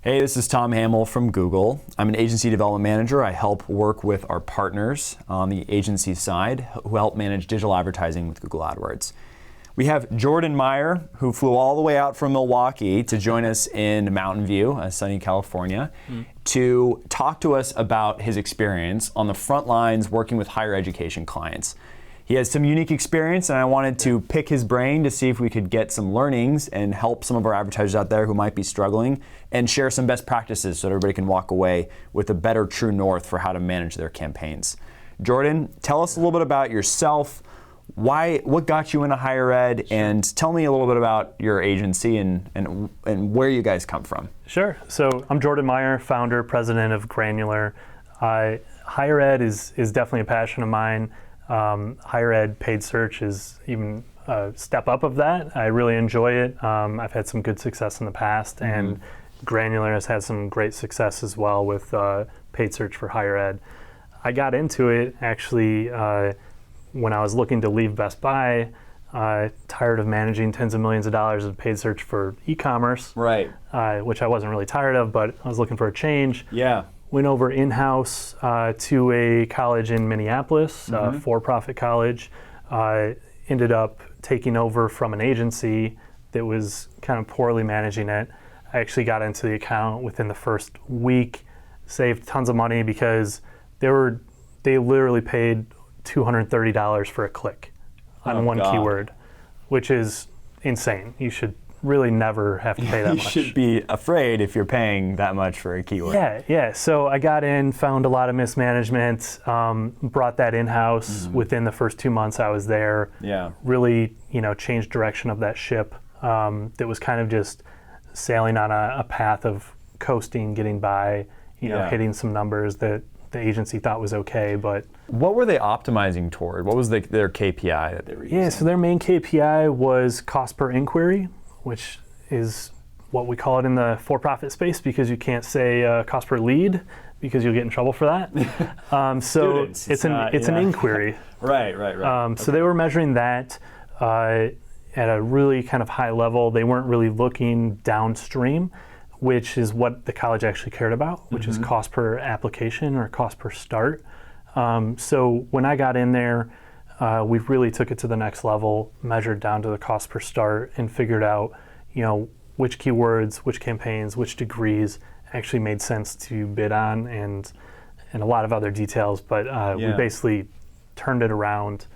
Hey, this is Tom Hamill from Google. I'm an agency development manager. I help work with our partners on the agency side who help manage digital advertising with Google AdWords. We have Jordon Meyer, who flew all the way out from Milwaukee to join us in Mountain View, sunny California, to talk to us about his experience on the front lines working with higher education clients. He has some unique experience, and I wanted to pick his brain to see if we could get some learnings and help some of our advertisers out there who might be struggling and share some best practices so that everybody can walk away with a better true north for how to manage their campaigns. Jordon, tell us a little bit about yourself, what got you into higher ed, and tell me a little bit about your agency and where you guys come from. Sure. So I'm Jordon Meyer, founder, president of Granular. Higher ed is definitely a passion of mine. Higher ed paid search is even a step up of that. I really enjoy it. I've had some good success in the past, and Granular has had some great success as well with paid search for higher ed. I got into it actually when I was looking to leave Best Buy, tired of managing tens of millions of dollars of paid search for e-commerce, Right. Which I wasn't really tired of, but I was looking for a change. Yeah. Went over in-house to a college in Minneapolis, for-profit college. Ended up taking over from an agency that was kind of poorly managing it. I actually got into the account within the first week, saved tons of money because they literally paid $230 for a click on one keyword, which is insane. You should really never have to pay that much. You should be afraid if you're paying that much for a keyword. Yeah. So I got in, found a lot of mismanagement, brought that in-house within the first 2 months I was there. Yeah. Really, changed direction of that ship that was kind of just sailing on a path of coasting, getting by, hitting some numbers that the agency thought was okay, but... What were they optimizing toward? What was their KPI that they were using? Yeah, so their main KPI was cost per inquiry, which is what we call it in the for-profit space because you can't say cost per lead because you'll get in trouble for that. So it's an inquiry. Right. So they were measuring that at a really kind of high level. They weren't really looking downstream, which is what the college actually cared about, which is cost per application or cost per start. So when I got in there, we really took it to the next level, measured down to the cost per start, and figured out, which keywords, which campaigns, which degrees actually made sense to bid on, and a lot of other details. But we basically turned it around,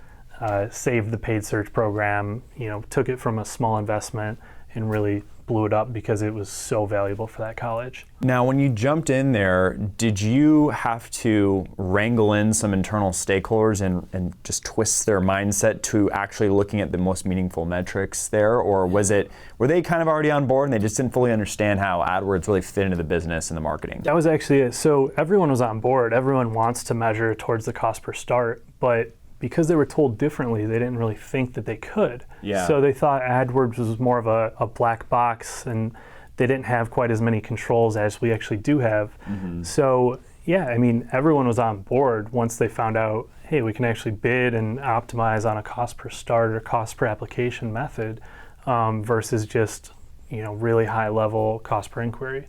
saved the paid search program, took it from a small investment and really blew it up because it was so valuable for that college. Now, when you jumped in there, did you have to wrangle in some internal stakeholders and just twist their mindset to actually looking at the most meaningful metrics there? Or were they kind of already on board and they just didn't fully understand how AdWords really fit into the business and the marketing? That was actually it. So everyone was on board. Everyone wants to measure towards the cost per start, but because they were told differently, they didn't really think that they could. Yeah. So they thought AdWords was more of a black box, and they didn't have quite as many controls as we actually do have. So everyone was on board once they found out, hey, we can actually bid and optimize on a cost per start or cost per application method versus just really high level cost per inquiry.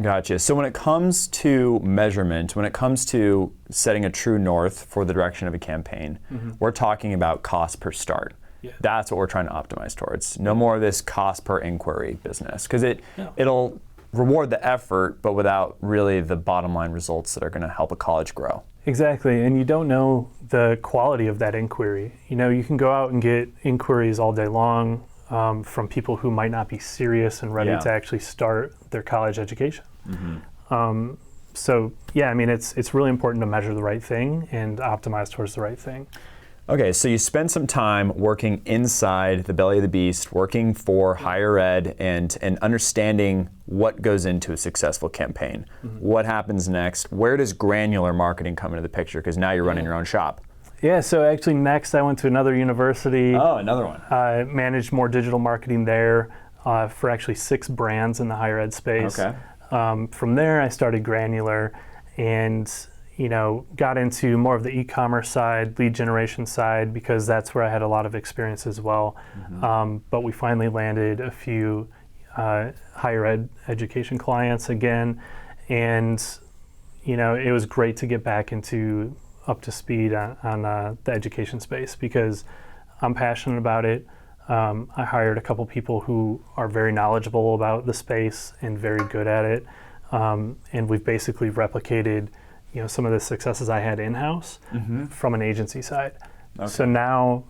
Gotcha. So when it comes to measurement, when it comes to setting a true north for the direction of a campaign, we're talking about cost per start. Yeah. That's what we're trying to optimize towards. No more of this cost per inquiry business, because it'll reward the effort, but without really the bottom line results that are going to help a college grow. Exactly, and you don't know the quality of that inquiry. You can go out and get inquiries all day long from people who might not be serious and ready to actually start their college education. It's really important to measure the right thing and optimize towards the right thing. Okay, so you spend some time working inside the belly of the beast, working for higher ed and understanding what goes into a successful campaign. What happens next? Where does granular marketing come into the picture? Because now you're running your own shop. Yeah, so actually next I went to another university. Oh, another one. I managed more digital marketing there for actually 6 brands in the higher ed space. Okay. From there I started Granular and got into more of the e-commerce side, lead generation side, because that's where I had a lot of experience as well. But we finally landed a few higher education clients again, and it was great to get back up to speed on the education space because I'm passionate about it. I hired a couple people who are very knowledgeable about the space and very good at it, and we've basically replicated some of the successes I had in-house from an agency side. Okay. So now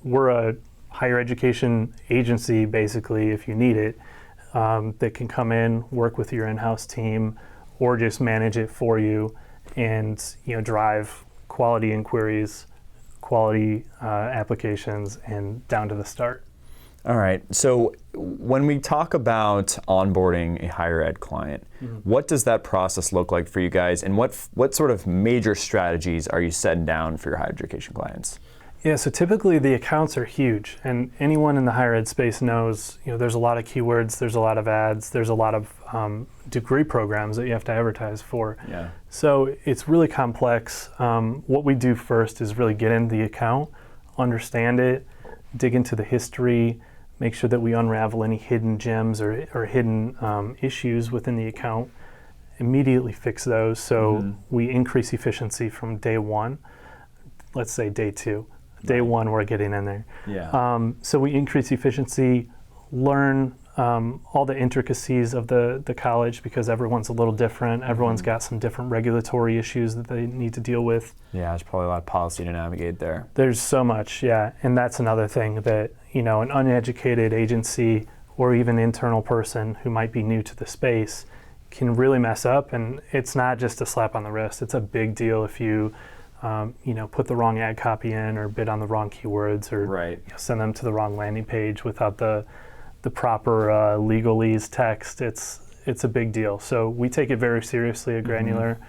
we're a higher education agency basically if you need it, that can come in, work with your in-house team, or just manage it for you and drive quality inquiries, quality applications, and down to the start. All right. So when we talk about onboarding a higher ed client, what does that process look like for you guys, and what sort of major strategies are you setting down for your higher education clients? Yeah, so typically the accounts are huge, and anyone in the higher ed space knows, there's a lot of keywords, there's a lot of ads, there's a lot of degree programs that you have to advertise for. Yeah. So it's really complex. What we do first is really get into the account, understand it, dig into the history, make sure that we unravel any hidden gems or hidden issues within the account, immediately fix those. So we increase efficiency from day one, let's say day two. Day one, we're getting in there. Yeah. So we increase efficiency, learn all the intricacies of the college because everyone's a little different. Everyone's got some different regulatory issues that they need to deal with. Yeah, there's probably a lot of policy to navigate there. There's so much, yeah. And that's another thing that, an uneducated agency or even internal person who might be new to the space can really mess up. And it's not just a slap on the wrist. It's a big deal if you put the wrong ad copy in or bid on the wrong keywords or send them to the wrong landing page without the proper legalese text. It's a big deal. So we take it very seriously at Granular,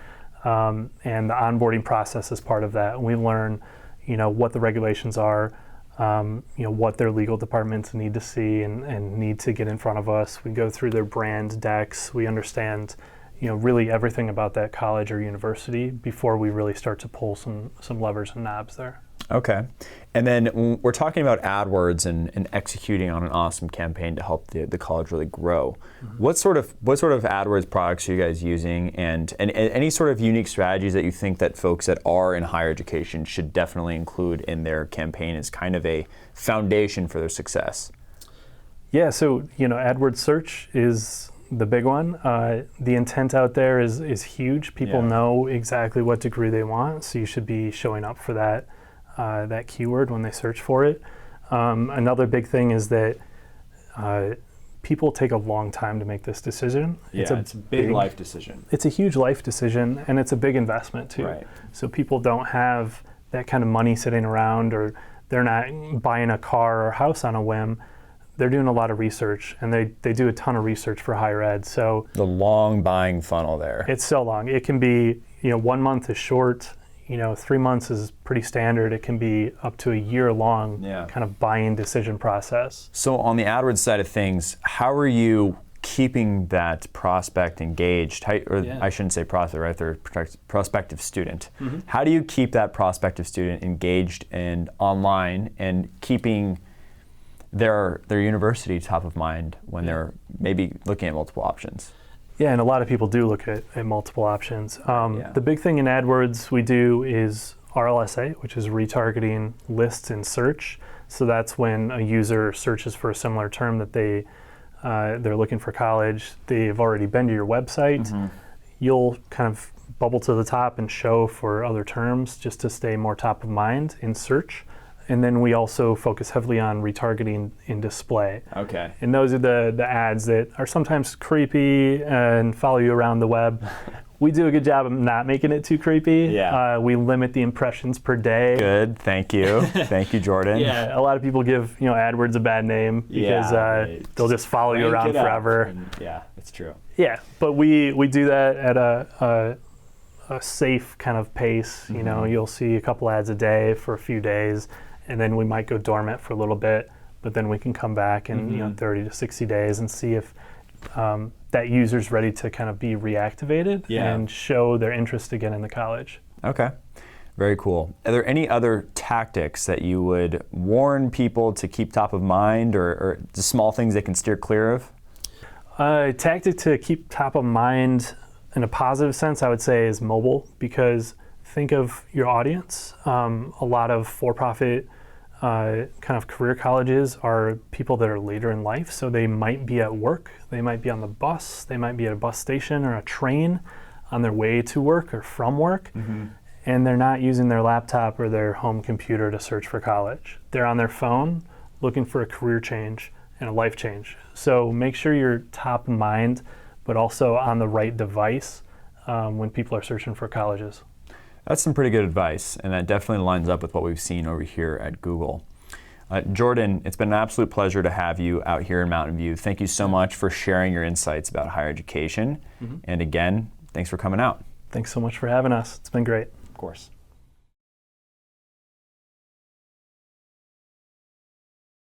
and the onboarding process is part of that. And we learn, what the regulations are, what their legal departments need to see and need to get in front of us. We go through their brand decks. We understand really everything about that college or university before we really start to pull some levers and knobs there. Okay. And then when we're talking about AdWords and executing on an awesome campaign to help the college really grow. What sort of AdWords products are you guys using, and any sort of unique strategies that you think that folks that are in higher education should definitely include in their campaign as kind of a foundation for their success? Yeah, so AdWords search is the big one. The intent out there is huge. People know exactly what degree they want, so you should be showing up for that keyword when they search for it. Another big thing is that people take a long time to make this decision. Yeah, it's a big life decision. It's a huge life decision, and it's a big investment too. Right. So people don't have that kind of money sitting around, or they're not buying a car or house on a whim. They're doing a lot of research, and they do a ton of research for higher ed. So the long buying funnel there. It's so long. It can be, 1 month is short, 3 months is pretty standard. It can be up to a year-long kind of buying decision process. So on the AdWords side of things, how are you keeping that prospect engaged? I shouldn't say prospect, right? They're prospective student. How do you keep that prospective student engaged and online and keeping their university top of mind when they're maybe looking at multiple options? Yeah, and a lot of people do look at multiple options. The big thing in AdWords we do is RLSA, which is retargeting lists in search. So that's when a user searches for a similar term that they're looking for college. They've already been to your website. You'll kind of bubble to the top and show for other terms just to stay more top of mind in search. And then we also focus heavily on retargeting in display. Okay. And those are the ads that are sometimes creepy and follow you around the web. We do a good job of not making it too creepy. Yeah. We limit the impressions per day. Good, thank you. Thank you, Jordan. Yeah, a lot of people give AdWords a bad name because they'll just follow you around forever. Yeah, it's true. Yeah, but we do that at a safe kind of pace. You'll see a couple ads a day for a few days, and then we might go dormant for a little bit, but then we can come back in 30 to 60 days and see if that user's ready to kind of be reactivated and show their interest again in the college. Okay, very cool. Are there any other tactics that you would warn people to keep top of mind, or just small things they can steer clear of? A tactic to keep top of mind in a positive sense, I would say, is mobile, because think of your audience. A lot of for-profit kind of career colleges are people that are later in life, so they might be at work, they might be on the bus, they might be at a bus station or a train on their way to work or from work, and they're not using their laptop or their home computer to search for college. They're on their phone looking for a career change and a life change. So make sure you're top of mind, but also on the right device when people are searching for colleges. That's some pretty good advice, and that definitely lines up with what we've seen over here at Google. Jordon, it's been an absolute pleasure to have you out here in Mountain View. Thank you so much for sharing your insights about higher education. And again, thanks for coming out. Thanks so much for having us. It's been great. Of course.